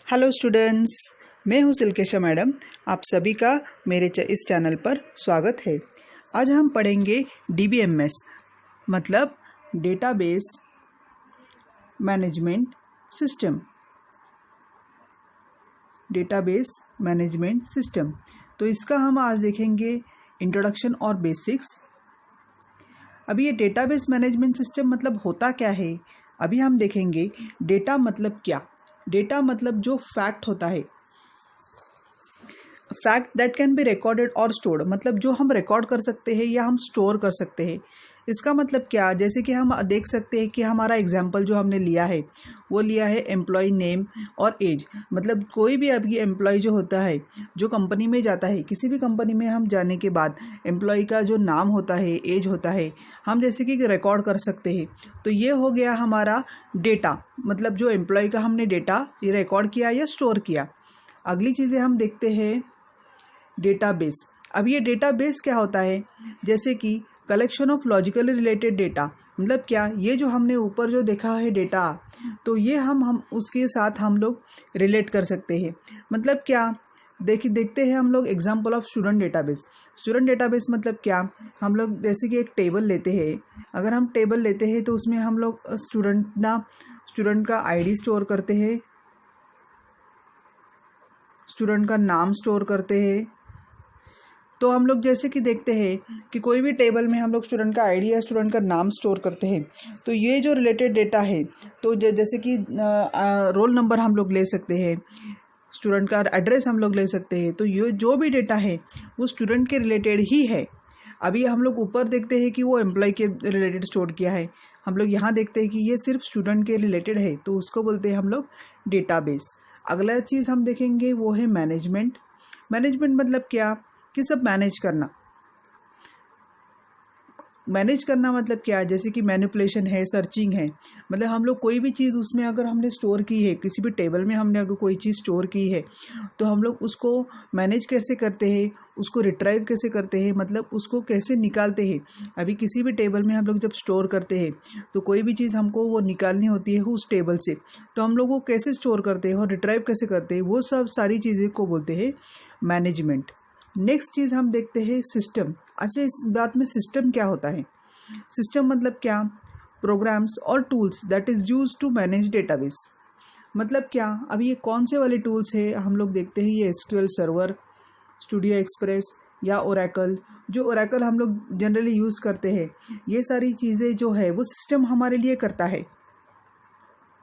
Hello students, मैं हूं सिल्केशा madam. आप सभी का मेरे इस चैनल पर स्वागत है। आज हम पढ़ेंगे DBMS मतलब database management system. Database management system, तो इसका हम आज देखेंगे इंट्रोडक्शन और बेसिक्स। अभी ये डेटाबेस मैनेजमेंट सिस्टम मतलब होता क्या है, अभी हम देखेंगे। डेटा मतलब क्या? डेटा मतलब जो फैक्ट होता है, fact that can be recorded और स्टोर्ड, मतलब जो हम रिकॉर्ड कर सकते हैं या हम स्टोर कर सकते हैं। इसका मतलब क्या? जैसे कि हम देख सकते हैं कि हमारा एग्जाम्पल जो हमने लिया है वो लिया है एम्प्लॉय नेम और एज। मतलब कोई भी अभी एम्प्लॉय जो होता है, जो कंपनी में जाता है, किसी भी कंपनी में हम जाने के बाद एम्प्लॉय का जो नाम होता है, एज होता है, हम जैसे कि रिकॉर्ड कर सकते हैं। तो ये हो गया हमारा डेटा, मतलब जो एम्प्लॉय का हमने डेटा ये रिकॉर्ड किया या स्टोर किया। अगली चीज़ें हम देखते हैं डेटाबेस। अब ये डेटाबेस क्या होता है? जैसे कि collection of logically related data. मतलब क्या? ये जो हमने ऊपर जो देखा है डेटा, तो ये हम उसके साथ हम लोग रिलेट कर सकते हैं। मतलब क्या? देखते हैं हम लोग example of student database. Student database मतलब क्या? हम लोग जैसे कि एक टेबल लेते हैं। अगर हम टेबल लेते हैं तो उसमें हम लोग स्टूडेंट का आईडी स्टोर करते हैं, स्टूडेंट का नाम स्टोर करते हैं। तो हम लोग जैसे कि देखते हैं कि कोई भी टेबल में हम लोग स्टूडेंट का आईडी या स्टूडेंट का नाम स्टोर करते हैं। तो ये जो रिलेटेड डेटा है, तो जैसे कि रोल नंबर हम लोग ले सकते हैं, स्टूडेंट का एड्रेस हम लोग ले सकते हैं। तो ये जो भी डेटा है वो स्टूडेंट के रिलेटेड ही है। अभी हम लोग ऊपर देखते हैं कि वो एम्प्लॉय के रिलेटेड स्टोर किया है। हम लोग यहाँ देखते हैं कि ये सिर्फ स्टूडेंट के रिलेटेड है, तो उसको बोलते हैं हम लोग डेटाबेस। अगला चीज़ हम देखेंगे वो है मैनेजमेंट। मैनेजमेंट मतलब क्या? कि सब मैनेज करना। मैनेज करना मतलब क्या? जैसे कि मैनिपुलेशन है, सर्चिंग है। मतलब हम लोग कोई भी चीज़ उसमें अगर हमने स्टोर की है, किसी भी टेबल में हमने अगर कोई चीज़ स्टोर की है, तो हम लोग उसको मैनेज कैसे करते हैं, उसको रिट्राइव कैसे करते हैं, मतलब उसको कैसे निकालते हैं। अभी किसी भी टेबल में हम लोग जब स्टोर करते हैं तो कोई भी चीज़ हमको वो निकालनी होती है उस टेबल से, तो हम लोग वो कैसे स्टोर करते हैं और रिट्राइव कैसे करते हैं, वो सब सारी चीज़ें को बोलते हैं मैनेजमेंट। नेक्स्ट चीज़ हम देखते हैं सिस्टम। अच्छा, इस बात में सिस्टम क्या होता है? सिस्टम मतलब क्या? प्रोग्राम्स और tools that is use to manage database. मतलब क्या? अभी ये कौन से वाले टूल्स है हम लोग देखते हैं। ये SQL सर्वर, स्टूडियो एक्सप्रेस या ओरेकल। जो ओरेकल हम लोग जनरली यूज़ करते हैं, ये सारी चीज़ें जो है वो सिस्टम हमारे लिए करता है।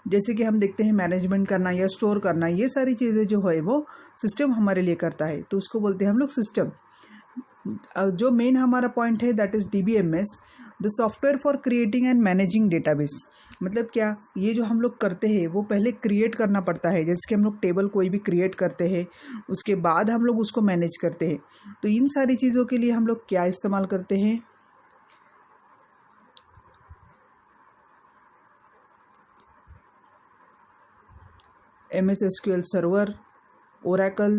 जैसे कि हम देखते हैं मैनेजमेंट करना या स्टोर करना, ये सारी चीज़ें जो है वो सिस्टम हमारे लिए करता है, तो उसको बोलते हैं हम लोग सिस्टम। जो मेन हमारा पॉइंट है that is DBMS, the software for creating and managing database. मतलब क्या? ये जो हम लोग करते हैं वो पहले क्रिएट करना पड़ता है। जैसे कि हम लोग टेबल कोई भी क्रिएट करते हैं, उसके बाद हम लोग उसको मैनेज करते हैं। तो इन सारी चीज़ों के लिए हम लोग क्या इस्तेमाल करते हैं? MS SQL server, Oracle,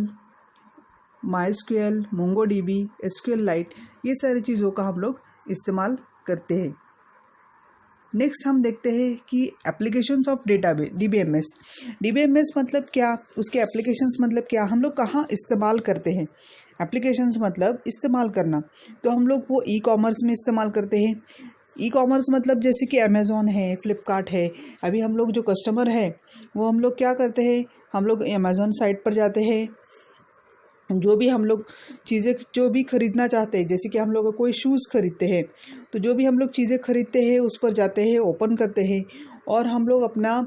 MySQL, MongoDB, SQLite, ये सारी चीज़ों का हम लोग इस्तेमाल करते हैं। नेक्स्ट हम देखते हैं कि applications of database DBMS। DBMS मतलब क्या? उसके एप्लीकेशंस मतलब क्या? हम लोग कहाँ इस्तेमाल करते हैं? एप्लीकेशंस मतलब इस्तेमाल करना, तो हम लोग वो ई-कॉमर्स में इस्तेमाल करते हैं। ई-कॉमर्स मतलब जैसे कि अमेज़ॉन है, फ्लिपकार्ट है। अभी हम लोग जो कस्टमर है वो हम लोग क्या करते हैं, हम लोग अमेज़ॉन साइट पर जाते हैं। जो भी हम लोग चीज़ें जो भी ख़रीदना चाहते हैं, जैसे कि हम लोग कोई शूज़ ख़रीदते हैं, तो जो भी हम लोग चीज़ें ख़रीदते हैं उस पर जाते हैं, ओपन करते हैं और हम लोग अपना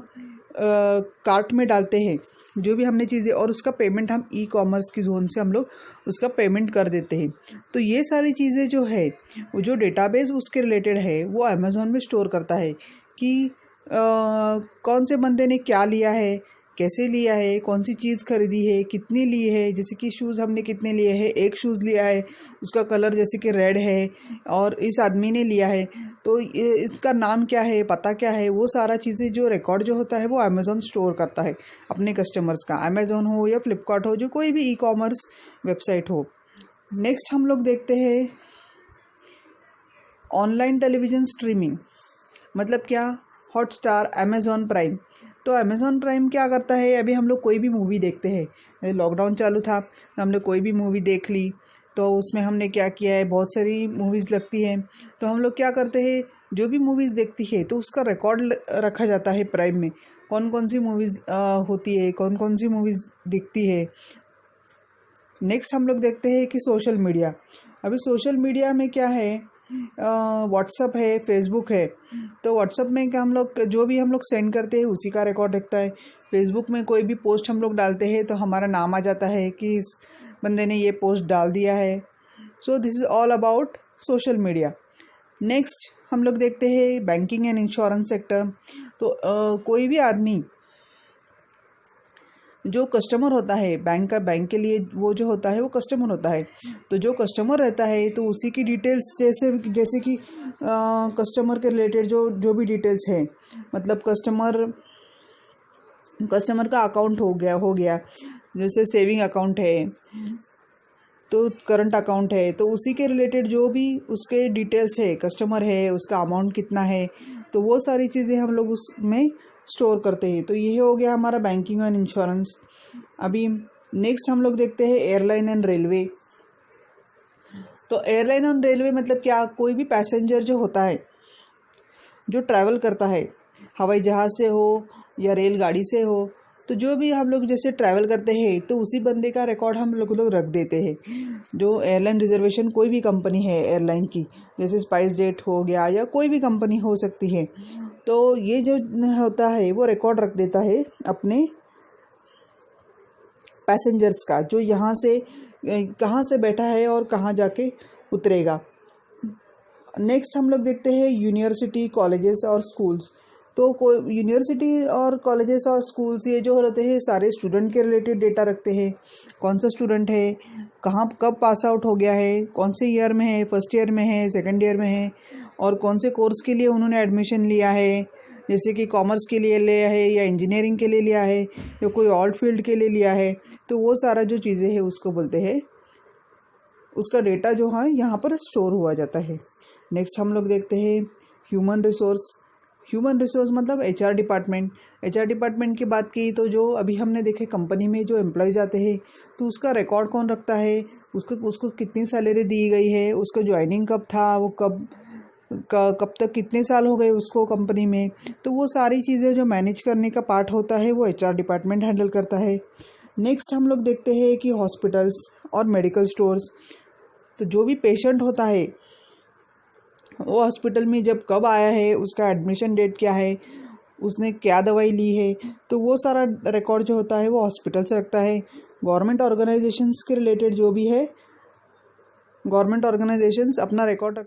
कार्ट में डालते हैं जो भी हमने चीज़ें, और उसका पेमेंट हम ई-कॉमर्स की ज़ोन से हम लोग उसका पेमेंट कर देते हैं। तो ये सारी चीज़ें जो है वो जो डेटाबेस उसके रिलेटेड है वो अमेज़ॉन में स्टोर करता है कि कौन से बंदे ने क्या लिया है, कैसे लिया है, कौन सी चीज़ खरीदी है, कितनी ली है। जैसे कि शूज़ हमने कितने लिए हैं, एक शूज़ लिया है, उसका कलर जैसे कि रेड है और इस आदमी ने लिया है, तो इसका नाम क्या है, पता क्या है, वो सारा चीज़ें जो रिकॉर्ड जो होता है वो अमेज़ॉन स्टोर करता है अपने कस्टमर्स का। अमेज़ॉन हो या फ्लिपकार्ट हो, जो कोई भी ई-कॉमर्स वेबसाइट हो। नेक्स्ट हम लोग देखते हैं ऑनलाइन टेलीविज़न स्ट्रीमिंग। मतलब क्या? Hotstar, Amazon prime. तो अमेज़ॉन प्राइम क्या करता है, अभी हम लोग कोई भी मूवी देखते हैं, लॉकडाउन चालू था तो हमने कोई भी मूवी देख ली, तो उसमें हमने क्या किया है, बहुत सारी मूवीज़ लगती हैं, तो हम लोग क्या करते हैं, जो भी मूवीज़ देखती है तो उसका रिकॉर्ड रखा जाता है प्राइम में, कौन कौन सी मूवीज़ होती है, कौन कौन सी मूवीज़ दिखती है। नेक्स्ट हम लोग देखते हैं कि सोशल मीडिया। अभी सोशल मीडिया में क्या है, व्हाट्सअप है, फेसबुक है। तो व्हाट्सअप में क्या हम लोग जो भी हम लोग सेंड करते हैं उसी का रिकॉर्ड रखता है। फेसबुक में कोई भी पोस्ट हम लोग डालते हैं तो हमारा नाम आ जाता है कि इस बंदे ने ये पोस्ट डाल दिया है। So this is all about social media. Next हम लोग देखते हैं बैंकिंग एंड इंश्योरेंस सेक्टर। तो कोई भी आदमी जो कस्टमर होता है बैंक के लिए, वो जो होता है वो कस्टमर होता है। तो जो कस्टमर रहता है तो उसी की डिटेल्स जैसे कि कस्टमर के रिलेटेड जो भी डिटेल्स है, मतलब कस्टमर का अकाउंट हो गया, जैसे सेविंग अकाउंट है तो करंट अकाउंट है, तो उसी के रिलेटेड जो भी उसके डिटेल्स है, कस्टमर है, उसका अमाउंट कितना है, तो वो सारी चीज़ें हम लोग उसमें स्टोर करते हैं। तो ये हो गया हमारा बैंकिंग एंड इंश्योरेंस। अभी नेक्स्ट हम लोग देखते हैं एयरलाइन एंड रेलवे। तो एयरलाइन एंड रेलवे मतलब क्या, कोई भी पैसेंजर जो होता है, जो ट्रैवल करता है, हवाई जहाज़ से हो या रेलगाड़ी से हो, तो जो भी हम लोग जैसे ट्रैवल करते हैं तो उसी बंदे का रिकॉर्ड हम लोग रख देते हैं। जो एयरलाइन रिजर्वेशन कोई भी कंपनी है एयरलाइन की, जैसे स्पाइस जेट हो गया या कोई भी कंपनी हो सकती है, तो ये जो होता है वो रिकॉर्ड रख देता है अपने पैसेंजर्स का, जो यहाँ से कहाँ से बैठा है और कहाँ जाके उतरेगा। नेक्स्ट हम लोग देखते हैं यूनिवर्सिटी, कॉलेजेस और स्कूल्स। तो कोई यूनिवर्सिटी और कॉलेजेस और स्कूल्स ये जो रहते हैं सारे स्टूडेंट के रिलेटेड डेटा रखते हैं। कौन सा स्टूडेंट है, कहाँ कब पास आउट हो गया है, कौन से ईयर में है, फर्स्ट ईयर में है, सेकंड ईयर में है, और कौन से कोर्स के लिए उन्होंने एडमिशन लिया है, जैसे कि कॉमर्स के लिए लिया है या इंजीनियरिंग के लिए लिया है या कोई और फील्ड के लिए लिया है। तो वो सारा जो चीज़ें हैं उसको बोलते हैं, उसका डेटा जो है यहाँ पर स्टोर हुआ जाता है। नेक्स्ट हम लोग देखते हैं ह्यूमन रिसोर्स। ह्यूमन रिसोर्स मतलब एचआर डिपार्टमेंट। एचआर डिपार्टमेंट की बात की तो जो अभी हमने देखे कंपनी में जो एम्प्लॉयज़ आते हैं तो उसका रिकॉर्ड कौन रखता है, उसको कितनी सैलरी दी गई है, उसका ज्वाइनिंग कब था, वो कब तक कितने साल हो गए उसको कंपनी में, तो वो सारी चीज़ें जो मैनेज करने का पार्ट होता है वो एचआर डिपार्टमेंट हैंडल करता है। नेक्स्ट हम लोग देखते हैं कि हॉस्पिटल्स और मेडिकल स्टोर्स। तो जो भी पेशेंट होता है वो हॉस्पिटल में जब कब आया है, उसका एडमिशन डेट क्या है, उसने क्या दवाई ली है, तो वो सारा रिकॉर्ड जो होता है वो हॉस्पिटल से रखता है। गवर्नमेंट ऑर्गेनाइजेशंस के रिलेटेड जो भी है, गवर्नमेंट ऑर्गेनाइजेशंस अपना रिकॉर्ड